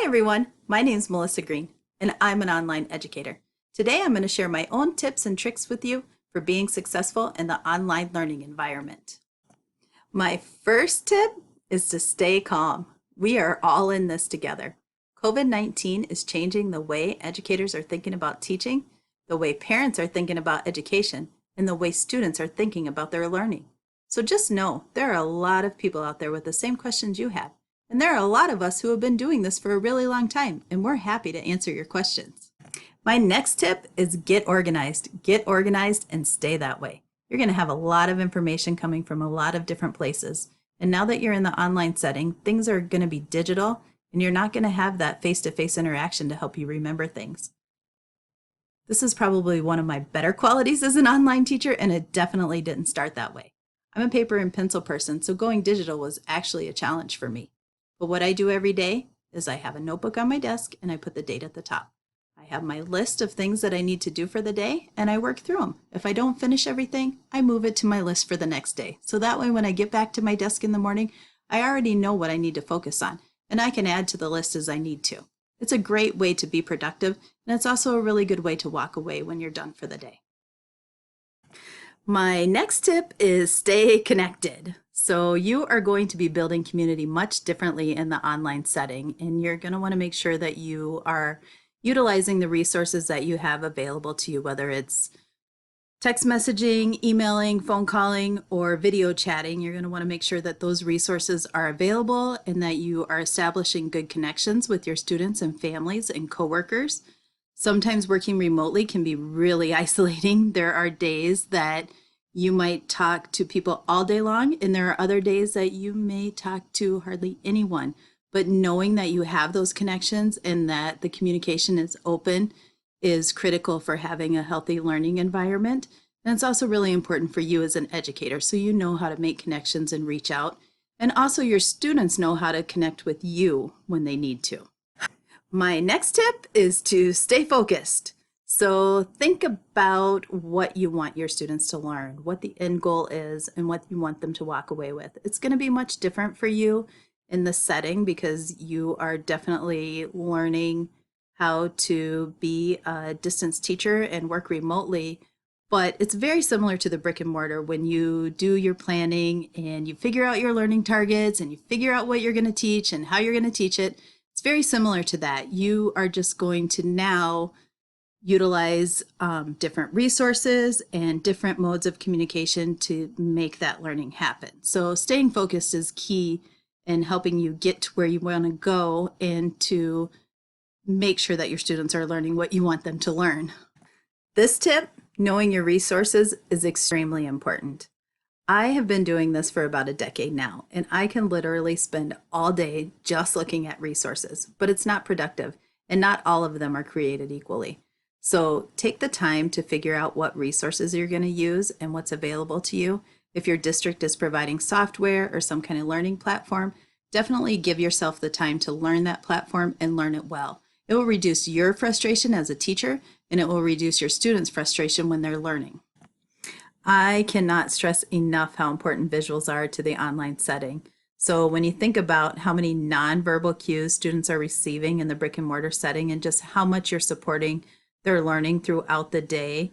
Hi everyone, my name is Melissa Green and I'm an online educator. Today I'm going to share my own tips and tricks with you for being successful in the online learning environment. My first tip is to stay calm. We are all in this together. COVID-19 is changing the way educators are thinking about teaching, the way parents are thinking about education, and the way students are thinking about their learning. So just know there are a lot of people out there with the same questions you have. And there are a lot of us who have been doing this for a really long time, and we're happy to answer your questions. My next tip is get organized. Get organized and stay that way. You're going to have a lot of information coming from a lot of different places. And now that you're in the online setting, things are going to be digital, and you're not going to have that face-to-face interaction to help you remember things. This is probably one of my better qualities as an online teacher, and it definitely didn't start that way. I'm a paper and pencil person, so going digital was actually a challenge for me. But what I do every day is I have a notebook on my desk and I put the date at the top. I have my list of things that I need to do for the day and I work through them. If I don't finish everything, I move it to my list for the next day. So that way when I get back to my desk in the morning, I already know what I need to focus on and I can add to the list as I need to. It's a great way to be productive, and it's also a really good way to walk away when you're done for the day. My next tip is stay connected. So you are going to be building community much differently in the online setting, and you're going to want to make sure that you are utilizing the resources that you have available to you, whether it's text messaging, emailing, phone calling, or video chatting. You're going to want to make sure that those resources are available and that you are establishing good connections with your students and families and coworkers. Sometimes working remotely can be really isolating. There are days that you might talk to people all day long, and there are other days that you may talk to hardly anyone. But knowing that you have those connections and that the communication is open is critical for having a healthy learning environment. And it's also really important for you as an educator, so you know how to make connections and reach out. And also your students know how to connect with you when they need to. My next tip is to stay focused. So think about what you want your students to learn, what the end goal is, and what you want them to walk away with. It's going to be much different for you in the setting because you are definitely learning how to be a distance teacher and work remotely. But it's very similar to the brick and mortar when you do your planning and you figure out your learning targets and you figure out what you're going to teach and how you're going to teach it. It's very similar to that. You are just going to now utilize different resources and different modes of communication to make that learning happen. So staying focused is key in helping you get to where you want to go and to make sure that your students are learning what you want them to learn. This tip, knowing your resources, is extremely important. I have been doing this for about a decade now, and I can literally spend all day just looking at resources, but it's not productive, and not all of them are created equally. So take the time to figure out what resources you're going to use and what's available to you. If your district is providing software or some kind of learning platform, definitely give yourself the time to learn that platform and learn it well. It will reduce your frustration as a teacher, and it will reduce your students' frustration when they're learning. I cannot stress enough how important visuals are to the online setting. So when you think about how many nonverbal cues students are receiving in the brick and mortar setting and just how much you're supporting their learning throughout the day,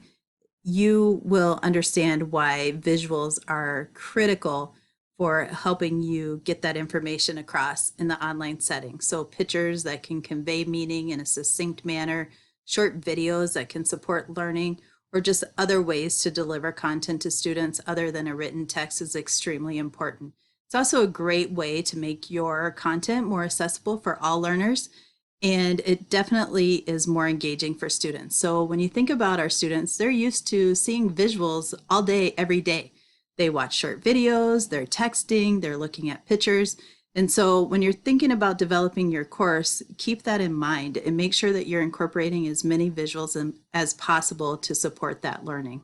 you will understand why visuals are critical for helping you get that information across in the online setting. So pictures that can convey meaning in a succinct manner, short videos that can support learning, or just other ways to deliver content to students other than a written text is extremely important. It's also a great way to make your content more accessible for all learners, and it definitely is more engaging for students. So when you think about our students, they're used to seeing visuals all day, every day. They watch short videos, they're texting, they're looking at pictures. And so when you're thinking about developing your course, keep that in mind and make sure that you're incorporating as many visuals as possible to support that learning.